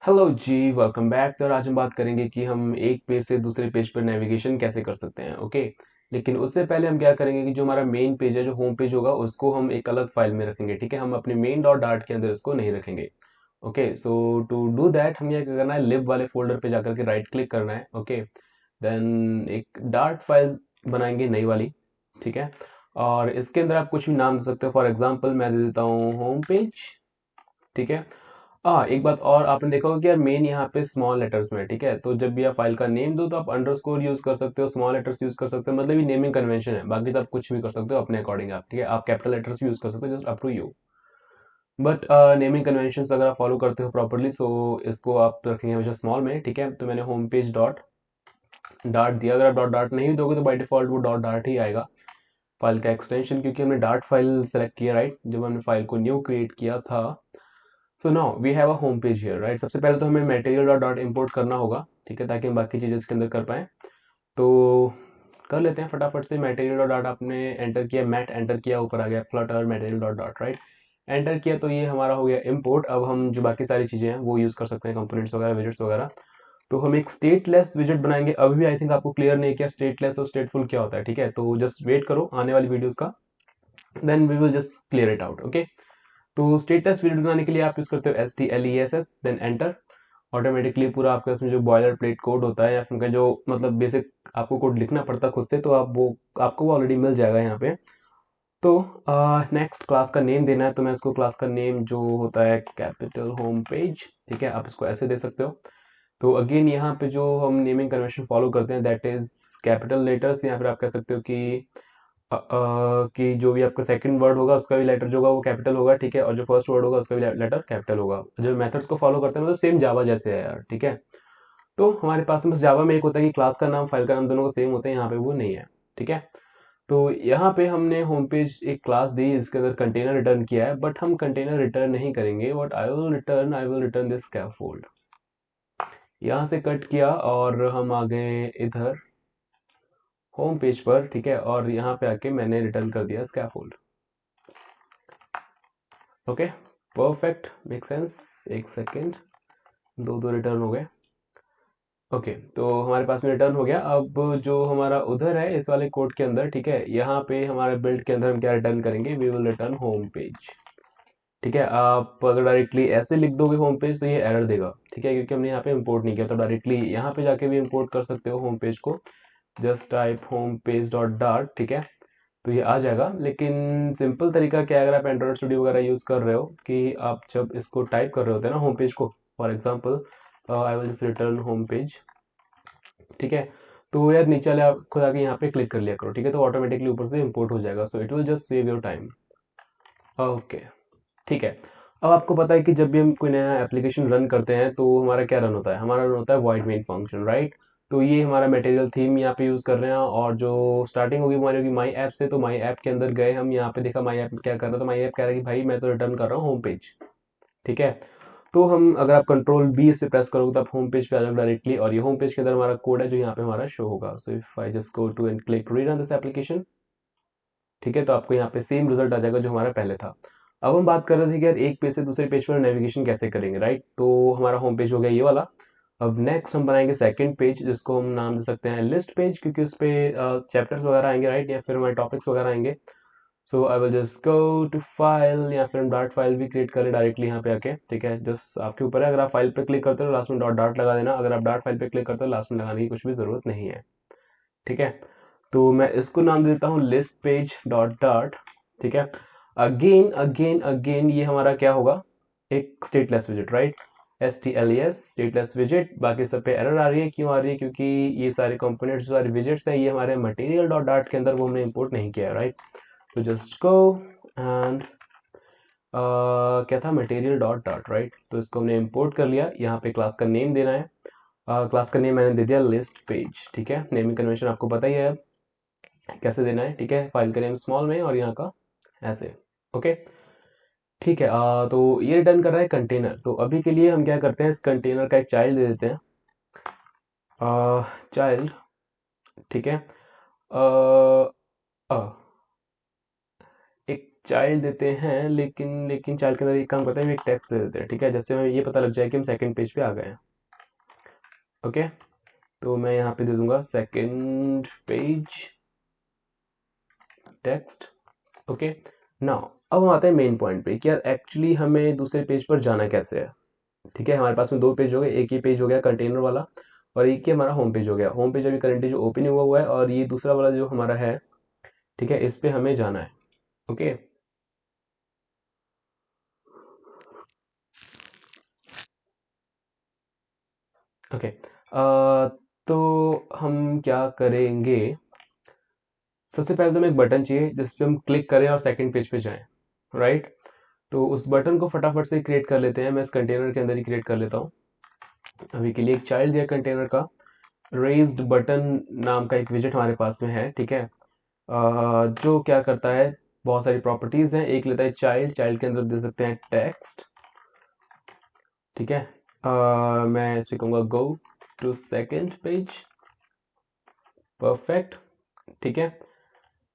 Hello जी, welcome back. तो आज हम बात करेंगे कि हम एक पेज से दूसरे पेज पर नेविगेशन कैसे कर सकते हैं। ओके, लेकिन उससे पहले हम क्या करेंगे कि जो हमारा मेन पेज है, जो होम पेज होगा, उसको हम एक अलग फाइल में रखेंगे। ठीक है, हम अपने मेन डॉट डार्ट के अंदर इसको नहीं रखेंगे। Okay, so to do that हमें क्या करना है, लिब वाले फोल्डर पे जाकर के राइट क्लिक करना है। ओके, देन एक डार्ट फाइल बनाएंगे, नई वाली। ठीक है, और इसके अंदर आप कुछ भी नाम दे सकते हो। फॉर एग्जाम्पल मैं दे देता हूँ होम पेज। ठीक है, एक बात और आपने देखा होगा कि यार मेन यहाँ पे स्मॉल लेटर्स में है। ठीक है, तो जब भी आप फाइल का नेम दो तो आप अंडरस्कोर यूज कर सकते हो, स्मॉल लेटर्स यूज कर सकते हो, मतलब ये नेमिंग कन्वेंशन है। बाकी तो आप कुछ भी कर सकते हो अपने अकॉर्डिंग। आप ठीक है, आप कैपिटल लेटर्स भी यूज कर सकते हो, just up to you. But naming convention अगर आप फॉलो करते हो प्रॉपरली, सो इसको आप रखेंगे हमेशा स्मॉल में। ठीक है, तो मैंने होम पेज डॉट डार्ट दिया। अगर आप डॉट डार्ट नहीं भी दोगे तो बाई डिफॉल्ट वो डॉट डार्ट ही आएगा फाइल का एक्सटेंशन, क्योंकि हमने डार्ट फाइल सेलेक्ट किया, राइट, जब हमने फाइल को न्यू क्रिएट किया था। So now we have a home page here, right. सबसे पहले तो हमें मटेरियल डॉट डॉट इम्पोर्ट करना होगा। ठीक है, ताकि हम बाकी चीज़ें इसके अंदर कर पाएँ। तो कर लेते हैं फटाफट से। मटेरियल डॉट डॉट आपने एंटर किया, मैट एंटर किया, ऊपर आ गया Flutter material dot dot, right. Enter किया तो ये हमारा हो गया इम्पोर्ट। अब हम जो बाकी सारी चीज़ें हैं वो यूज़ कर सकते हैं, कंपोनेंट्स वगैरह, विजेट्स वगैरह। तो हम एक स्टेटलेस विजेट बनाएंगे। अभी भी आई थिंक आपको क्लियर नहीं किया स्टेटलेस और स्टेटफुल क्या होता है। ठीक है, तो जस्ट वेट करो आने वाली वीडियोज़ का, then we will just clear it out. Okay, तो स्टेटस फील्ड बनाने के लिए आप यूज करते हो STLESS, देन एंटर। ऑटोमेटिकली पूरा आपका इसमें जो बॉयलर प्लेट कोड होता है या फिर उनका जो मतलब बेसिक आपको कोड लिखना पड़ता है खुद से, तो आप वो आपको वो ऑलरेडी मिल जाएगा यहाँ पे। तो नेक्स्ट क्लास का नेम देना है, तो मैं इसको क्लास का नेम जो होता है कैपिटल होम पेज। ठीक है, आप इसको ऐसे दे सकते हो। तो अगेन यहाँ पे जो हम नेमिंग कन्वेंशन फॉलो करते हैं दैट इज कैपिटल लेटर्स, या फिर आप कह सकते हो कि जो भी आपका सेकंड वर्ड होगा उसका भी लेटर जो होगा वो कैपिटल होगा। ठीक है, और जो फर्स्ट वर्ड होगा उसका भी लेटर कैपिटल होगा। जो मेथड्स को फॉलो करते हैं मतलब सेम जावा जैसे है यार। ठीक है, तो हमारे पास में बस जावा में एक होता है कि क्लास का नाम फाइल का नाम दोनों को सेम होते हैं, यहाँ पे वो नहीं है। ठीक है, तो यहाँ पे हमने होम पेज एक क्लास दी जिसके अंदर कंटेनर रिटर्न किया है, बट हम कंटेनर रिटर्न नहीं करेंगे। What I will return this scaffold. यहाँ से कट किया और हम आ गए इधर होम पेज पर। ठीक है, और यहाँ पे आके मैंने रिटर्न कर दिया scaffold. Okay, perfect, make sense. एक सेकेंड, दो दो रिटर्न हो गए। ओके, तो हमारे पास में रिटर्न हो गया। अब जो हमारा उधर है इस वाले कोड के अंदर, ठीक है, यहाँ पे हमारे बिल्ड के अंदर हम क्या रिटर्न करेंगे, we will return home page. ठीक है, आप अगर डायरेक्टली ऐसे लिख दोगे होम पेज तो ये एरर देगा। ठीक है, क्योंकि हमने यहाँ पे इंपोर्ट नहीं किया। तो डायरेक्टली यहाँ पे जाके भी इंपोर्ट कर सकते हो होम पेज को, just type home page dot dart. ठीक है, तो ये आ जाएगा। लेकिन सिंपल तरीका क्या है, अगर आप एंड्रॉइड स्टूडियो वगैरह यूज़ कर रहे हो, कि आप जब इसको टाइप कर रहे होते हैं ना होम पेज को, for example I will just return home page. ठीक है, तो यार नीचे वाले आप खुद आके यहाँ पे क्लिक कर लिया करो। ठीक है, तो ऑटोमेटिकली ऊपर से इंपोर्ट हो जाएगा, so it will just save your time. Okay, ठीक है। अब आपको पता है कि जब भी हम कोई नया एप्लीकेशन रन करते हैं तो हमारा क्या रन होता है, हमारा रन होता है वॉइड मेन फंक्शन, राइट। तो ये हमारा मटेरियल थीम यहाँ पे यूज़ कर रहे हैं, और जो स्टार्टिंग होगी हमारी होगी माई ऐप से। तो माई ऐप के अंदर गए हम, यहाँ पे देखा माई ऐप क्या कर रहा है, तो माई ऐप कह रहा है कि भाई मैं तो रिटर्न कर रहा हूँ होम पेज। ठीक है, तो हम अगर आप कंट्रोल बी से प्रेस करोगे तो आप होम पेज पे आ जाओगे डायरेक्टली, और ये होम पेज के अंदर हमारा कोड है जो यहाँ पे हमारा शो होगा। So if I just go to and click rerun this application, ठीक है, तो आपको यहाँ पे सेम रिजल्ट आ जाएगा जो हमारा पहले था। अब हम बात कर रहे थे कि यार एक पेज से दूसरे पेज पर नेविगेशन कैसे करेंगे, राइट। तो हमारा होम पेज हो गया ये वाला। अब नेक्स्ट हम बनाएंगे सेकंड पेज, जिसको हम नाम दे सकते हैं लिस्ट पेज, क्योंकि उस पे चैप्टर्स वगैरह आएंगे, राइट, या फिर हमारे टॉपिक्स वगैरह आएंगे। So I will just go to file, या फिर हम डॉट फाइल भी क्रिएट करें डायरेक्टली यहाँ पे आके। ठीक है, जस्ट आपके ऊपर है। अगर आप फाइल पे क्लिक करते हो लास्ट में डॉट डॉट लगा देना, अगर आप डॉट फाइल पे क्लिक करते हो लास्ट में लगाने की कुछ भी जरूरत नहीं है। ठीक है, तो मैं इसको नाम देता हूँ लिस्ट पेज डॉट डॉट। ठीक है, अगेन अगेन अगेन ये हमारा क्या होगा, एक stateless visit, right. STLES stateless visit. बाकी सब पे एरर आ रही है, क्यों आ रही है, क्योंकि ये सारे कंपोनेंट्स जो सारे विजिट्स हैं ये हमारे मटेरियल डॉट डॉट के अंदर वो हमने इंपोर्ट नहीं किया है, राइट। तो जस्ट गो एंड क्या था, मटेरियल डॉट डॉट, राइट। तो इसको हमने इंपोर्ट कर लिया। यहाँ पे क्लास का नेम देना है। क्लास का नेम मैंने दे दिया लिस्ट पेज। ठीक है, नेमिंग कन्वेंशन आपको पता ही है कैसे देना है। ठीक है, फाइल का नेम स्मॉल में और यहाँ का ऐसे। ओके, ठीक है। तो ये रिटर्न कर रहा है कंटेनर। तो अभी के लिए हम क्या करते हैं, इस कंटेनर का एक चाइल्ड दे देते हैं, चाइल्ड। ठीक है, अ, अ, एक चाइल्ड देते हैं, लेकिन चाइल्ड के अंदर एक काम करते हैं, हम एक टेक्स्ट दे देते हैं, ठीक है, जैसे हमें ये पता लग जाए कि हम सेकंड पेज पे आ गए हैं। ओके, तो मैं यहाँ पे दे दूंगा second page text. Okay, now अब हम आते हैं मेन पॉइंट पे कि यार एक्चुअली हमें दूसरे पेज पर जाना कैसे है। ठीक है, हमारे पास में दो पेज हो गए, एक ही पेज हो गया कंटेनर वाला और एक ही हमारा होम पेज हो गया। होम पेज अभी करंटली जो ओपन हुआ है और ये दूसरा वाला जो हमारा है, ठीक है, इस पे हमें जाना है। ओके, ओके, तो हम क्या करेंगे, सबसे पहले तो हमें एक बटन चाहिए जिस पे हम क्लिक करें और सेकंड पेज पे जाएं, राइट। तो उस बटन को फटाफट से क्रिएट कर लेते हैं, मैं इस कंटेनर के अंदर ही क्रिएट कर लेता हूँ। अभी के लिए एक चाइल्ड दिया कंटेनर का, रेज्ड बटन नाम का एक विजेट हमारे पास में है, ठीक है, जो क्या करता है, बहुत सारी प्रॉपर्टीज हैं। एक लेता है चाइल्ड, चाइल्ड के अंदर दे सकते हैं टेक्स्ट, ठीक है। मैं इस पे कहूँगा go to second page, perfect, ठीक है।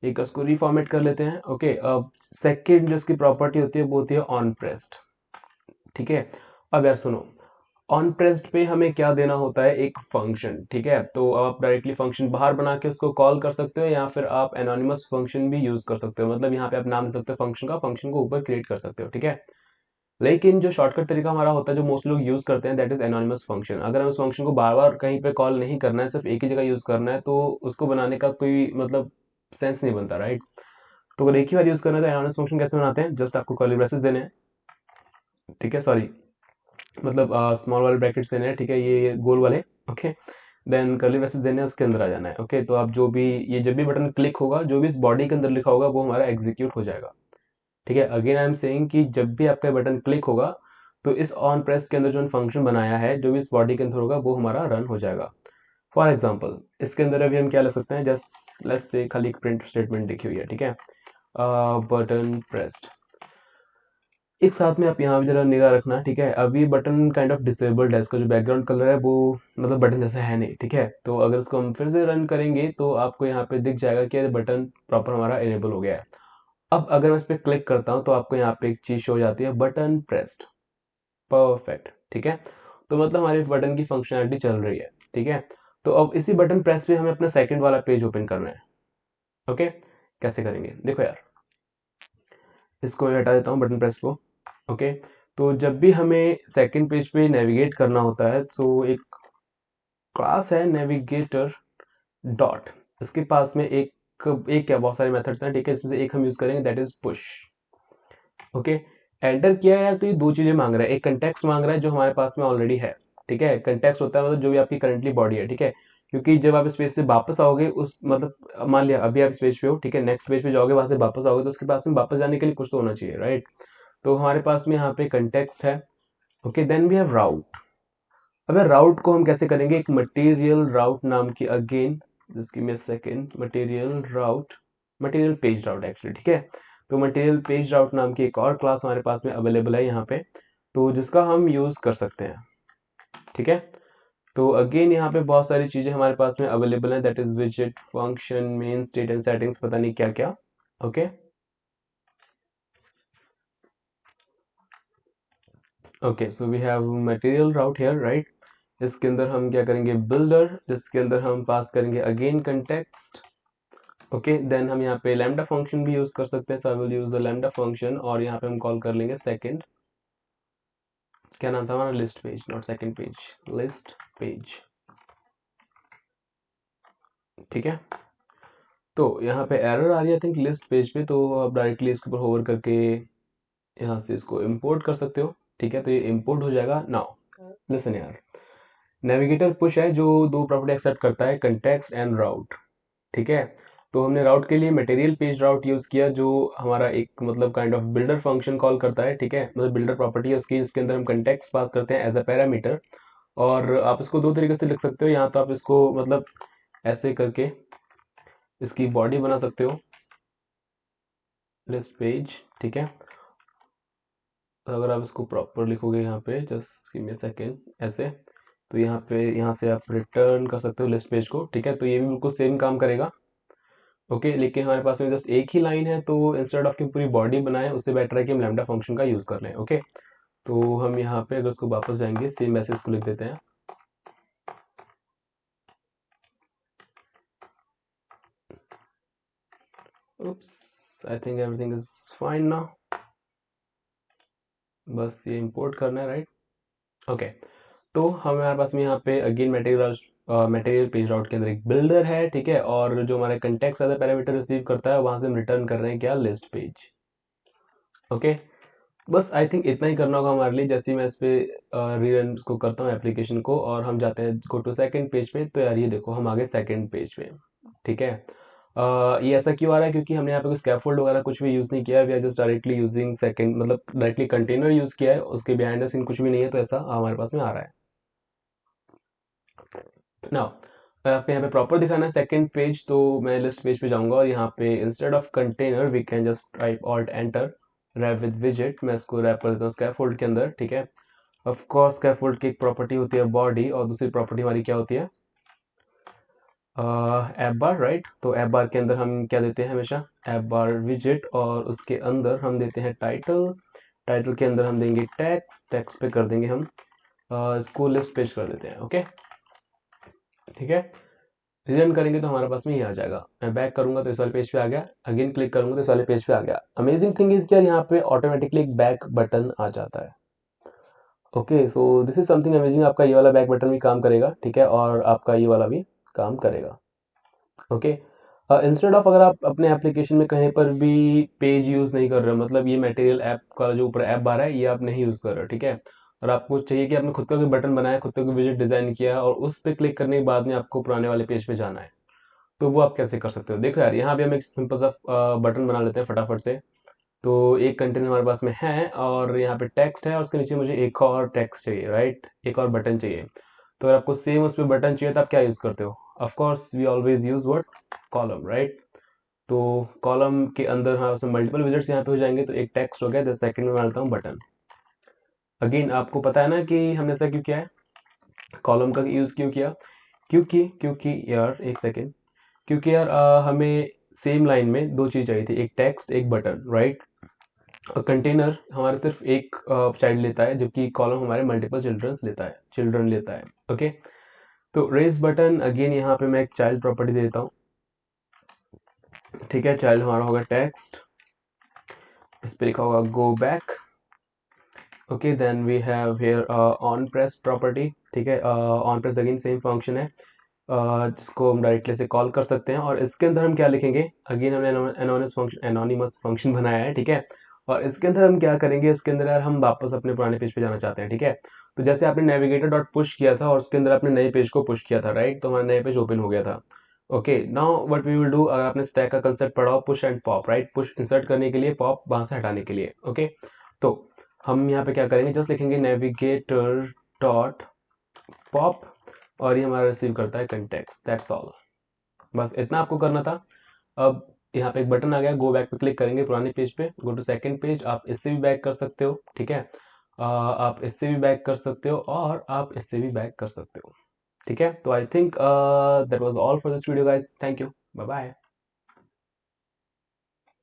एक उसको रिफॉर्मेट कर लेते हैं। ओके, अब सेकंड जो उसकी प्रॉपर्टी होती है वो होती है ऑन प्रेस्ड, ठीक है। अब यार सुनो, ऑन प्रेस्ड पे हमें क्या देना होता है, एक फंक्शन, ठीक है। तो आप डायरेक्टली फंक्शन बाहर बना के उसको कॉल कर सकते हो या फिर आप एनोनिमस फंक्शन भी यूज कर सकते हो, मतलब यहाँ पे आप नाम दे सकते हो फंक्शन का, फंक्शन को ऊपर क्रिएट कर सकते हो, ठीक है। लेकिन जो शॉर्टकट तरीका हमारा होता है जो मोस्ट लोग यूज करते हैं, दैट इज एनोनिमस फंक्शन। अगर हम उस फंक्शन को बार बार कहीं पे कॉल नहीं करना है, सिर्फ एक ही जगह यूज करना है, तो उसको बनाने का कोई मतलब सेंस नहीं बनता, राइट। तो अगर एक ही बार यूज करना है तो एनोनिमस फंक्शन कैसे बनाते हैं, जस्ट आपको कर्ली ब्रेसेस देने हैं, ठीक है, सॉरी, मतलब स्मॉल वाले ब्रैकेट्स देने हैं, ठीक है, ये गोल वाले। ओके, देन कर्ली ब्रेसेस देने हैं, उसके अंदर आ जाना है। ओके, तो आप जो भी, ये जब भी बटन क्लिक होगा, जो भी इस बॉडी के अंदर लिखा होगा वो हमारा एग्जीक्यूट हो जाएगा, ठीक है। अगेन आई एम सेइंग कि जब भी आपका बटन क्लिक होगा तो इस ऑन प्रेस के अंदर जो फंक्शन बनाया है, जो भी इस बॉडी के अंदर होगा वो हमारा रन हो जाएगा। फॉर एग्जाम्पल इसके अंदर अभी हम क्या ले सकते हैं, जस्ट लेट्स से खाली एक प्रिंट स्टेटमेंट लिखी हुई है, ठीक है, बटन प्रेस्ड। एक साथ में आप यहाँ भी जरा निगाह रखना, ठीक है। अभी बटन काइंड ऑफ डिसेबल्ड है, इसका जो बैकग्राउंड कलर है वो मतलब बटन जैसा है नहीं, ठीक है। तो अगर उसको हम फिर से रन करेंगे तो आपको यहाँ पे दिख जाएगा कि बटन प्रॉपर हमारा इनेबल हो गया है। अब अगर मैं इस पर क्लिक करता हूँ तो आपको यहाँ पे एक चीज शो हो जाती है, बटन प्रेस्ड, परफेक्ट, ठीक है। तो मतलब हमारे बटन की फंक्शनैलिटी चल रही है, ठीक है। तो अब इसी बटन प्रेस पे हमें अपना सेकंड वाला पेज ओपन करना है। ओके, कैसे करेंगे देखो यार, इसको मैं हटा देता हूँ बटन प्रेस को। ओके, तो जब भी हमें सेकंड पेज पे नेविगेट करना होता है, सो एक क्लास है नेविगेटर डॉट, इसके पास में एक एक क्या बहुत सारे मेथड्स हैं, ठीक है, इसमें से एक हम यूज करेंगे, that is push. Okay, enter किया है तो ये दो चीजें मांग रहा है, एक कंटेक्स्ट मांग रहा है जो हमारे पास में ऑलरेडी है, ठीक है। कंटेक्स्ट होता है मतलब जो भी आपकी करंटली बॉडी है, ठीक है, क्योंकि जब आप इस पेज से वापस आओगे, उस मतलब मान लिया अभी आप इस पेज पे हो, ठीक है, नेक्स्ट पेज पे जाओगे, वहां से वापस आओगे, तो उसके पास में वापस जाने के लिए कुछ तो होना चाहिए, राइट। तो हमारे पास में यहाँ पे कंटेक्स्ट है। ओके, देन वी हैव राउट। अब राउट को हम कैसे करेंगे, एक मटेरियल राउट नाम की, again just give me a second, material route, material page route actually, ठीक है। तो मटेरियल पेज राउट नाम की एक और क्लास हमारे पास में अवेलेबल है यहाँ पे, तो जिसका हम यूज कर सकते हैं, ठीक है। तो अगेन यहाँ पे बहुत सारी चीजें हमारे पास में अवेलेबल है, दैट इज विजेट, function, main, state and settings, पता नहीं क्या क्या। Okay, okay, so we have material route here, right. इसके अंदर हम क्या करेंगे, बिल्डर, जिसके अंदर हम पास करेंगे अगेन कंटेक्स्ट। ओके, देन हम यहाँ पे लैम्डा फंक्शन भी यूज कर सकते हैं, so I will use the lambda function, और यहाँ पे हम कॉल कर लेंगे सेकंड, क्या नाम था हमारा, list page, not second page, list page, ठीक है। तो यहाँ पे एरर आ रही है आई थिंक लिस्ट पेज पे, तो आप डायरेक्टली इसके ऊपर होवर करके यहाँ से इसको इंपोर्ट कर सकते हो, ठीक है। तो ये इंपोर्ट हो जाएगा। नाउ लिसन यार, नेविगेटर पुश है जो दो प्रॉपर्टी एक्सेप्ट करता है, कंटेक्स्ट एंड राउट, ठीक है। तो हमने राउट के लिए मटेरियल पेज राउट यूज किया, जो हमारा एक मतलब kind of builder function call करता है, ठीक है, मतलब बिल्डर प्रॉपर्टी है उसकी, इसके अंदर हम कंटेक्स्ट पास करते हैं एज अ पैरामीटर। और आप इसको दो तरीके से लिख सकते हो, या तो आप इसको मतलब ऐसे करके इसकी बॉडी बना सकते हो, लिस्ट पेज, ठीक है। तो अगर आप इसको प्रॉपर लिखोगे यहाँ पे, just give me a second, ऐसे, तो यहाँ पे यहाँ से आप रिटर्न कर सकते हो लिस्ट पेज को, ठीक है। तो ये भी बिल्कुल सेम काम करेगा। ओके, लेकिन हमारे पास में जस्ट एक ही लाइन है, तो इंस्टेड ऑफ कि पूरी बॉडी बनाए, उससे बेटर है कि हम लैम्डा फंक्शन का यूज़ कर लें। ओके, तो हम यहाँ पे अगर उसको वापस जाएंगे, सेम मैसेज को लिख देते हैं। Oops, I think everything is fine now. बस ये इंपोर्ट करना है, राइट? ओके, तो हमारे पास में यहाँ पे अगेन मटेरियल पेज राउट के अंदर एक बिल्डर है, ठीक है, और जो हमारा कंटेक्स्ट एज पैरामीटर रिसीव करता है, वहां से हम रिटर्न कर रहे हैं क्या, लिस्ट पेज। ओके, बस आई थिंक इतना ही करना होगा हमारे लिए। जैसे ही मैं इस पे रीरन इसको करता हूँ एप्लीकेशन को, और हम जाते हैं गो टू सेकंड पेज पे, तो यार ये देखो हम आ गए सेकंड पेज पे, ठीक है। ये ऐसा क्यों आ रहा है, क्योंकि हमने यहाँ पे कोई स्कैफोल्ड वगैरह कुछ भी यूज़ नहीं किया है। We are just directly using second, मतलब डायरेक्टली कंटेनर यूज़ किया है, उसके बिहाइंड द सीन कुछ भी नहीं है, तो ऐसा हमारे पास में आ रहा है। नाउ आपको यहाँ पे प्रॉपर दिखाना है सेकंड पेज, तो मैं लिस्ट पेज पे जाऊंगा, और यहाँ पे instead of container we can just type alt enter wrap with विजेट। मैं इसको रैप कर देता हूँ स्कैफोल्ड के अंदर, ठीक है। ऑफ कोर्स स्कैफोल्ड की एक प्रॉपर्टी होती है बॉडी, और दूसरी प्रॉपर्टी हमारी क्या होती है, ऐप बार, राइट। तो ऐप बार के अंदर हम क्या देते हैं, हमेशा ऐप बार विजेट, और उसके अंदर हम देते हैं टाइटल। टाइटल के अंदर हम देंगे टेक्स्ट, टेक्स्ट पे कर देंगे हम इसको लिस्ट पेज कर देते हैं। ओके, ठीक है। रन करेंगे तो हमारे पास में ये आ जाएगा। मैं बैक करूंगा तो इस वाले पेज पे आ गया, अगेन क्लिक करूंगा तो इस वाले पेज पे आ गया। अमेजिंग थिंग इज यार, यहाँ पे ऑटोमेटिकली एक बैक बटन आ जाता है। Okay, so this is something amazing. आपका ये वाला बैक बटन भी काम करेगा, ठीक है, और आपका ये वाला भी काम करेगा। ओके, इंस्टेड ऑफ अगर आप अपने एप्लीकेशन में कहीं पर भी पेज यूज़ नहीं कर रहे हो, मतलब ये मटेरियल ऐप का जो ऊपर ऐप बार है, ये आप नहीं यूज़ कर रहे हो, ठीक है, और आपको चाहिए कि आपने खुद का कोई बटन बनाया, खुद का कोई विजेट डिज़ाइन किया, और उस पर क्लिक करने के बाद में आपको पुराने वाले पेज पे जाना है, तो वो आप कैसे कर सकते हो। देखो यार, यहाँ भी हम एक सिंपल सा बटन बना लेते हैं फटाफट से। तो एक कंटेंट हमारे पास में है, और यहाँ पे टेक्स्ट है, और उसके नीचे मुझे एक और टेक्स्ट चाहिए, राइट, एक और बटन चाहिए। तो अगर आपको सेम उस पर बटन चाहिए, तो आप क्या यूज़ करते हो, of course we always use what, column, right. तो कॉलम के अंदर हाँ, उसमें मल्टीपल विजिट्स यहाँ पे हो जाएंगे, तो एक टेक्स्ट हो गया, द सेकंड में डालता हूँ बटन। अगेन आपको पता है ना कि हमने ऐसा क्यों किया है, कॉलम का यूज़ क्यों किया, क्योंकि क्योंकि यार एक सेकेंड, क्योंकि यार हमें सेम लाइन में दो चीज़ चाहिए थी, एक टेक्स्ट एक बटन, राइट। कंटेनर हमारे सिर्फ एक चाइल्ड लेता है, जबकि कॉलम हमारे मल्टीपल चिल्ड्रन लेता है। ओके, तो रेज बटन, अगेन यहाँ पे मैं एक चाइल्ड प्रॉपर्टी दे देता हूँ, ठीक है। चाइल्ड हमारा होगा टेक्स्ट, इस पे लिखा होगा go back. Okay, then we have here on press property, ठीक है। On press again same function है, जिसको हम डायरेक्टली से कॉल कर सकते हैं, और इसके अंदर हम क्या लिखेंगे, अगेन हमने एनोनिमस फंक्शन बनाया है, ठीक है। और इसके अंदर हम क्या करेंगे, इसके अंदर यार हम वापस अपने पुराने पेज पे जाना चाहते हैं, ठीक है। तो जैसे आपने नेविगेटर डॉट पुश किया था, और उसके अंदर आपने नए पेज को पुश किया था, राइट, तो हमारा नया पेज ओपन हो गया था। Okay, now what we will do, अगर आपने स्टैक का कंसेप्ट पढ़ा हो, push and pop, right, push insert करने के लिए, पॉप वहां से हटाने के लिए। ओके, तो हम यहाँ पे क्या करेंगे, जस्ट लिखेंगे नेविगेटर डॉट पॉप, और ये हमारा रिसीव करता है कंटेक्स्ट, दैट्स ऑल। बस इतना आपको करना था। अब यहाँ पे एक बटन आ गया, गो बैक पे क्लिक करेंगे पुराने पेज पे, गो टू सेकंड पेज। आप इससे भी बैक कर सकते हो, ठीक है, आप इससे भी बैक कर सकते हो, और आप इससे भी बैक कर सकते हो, ठीक है। तो I think that was all for this video guys, thank you, bye bye.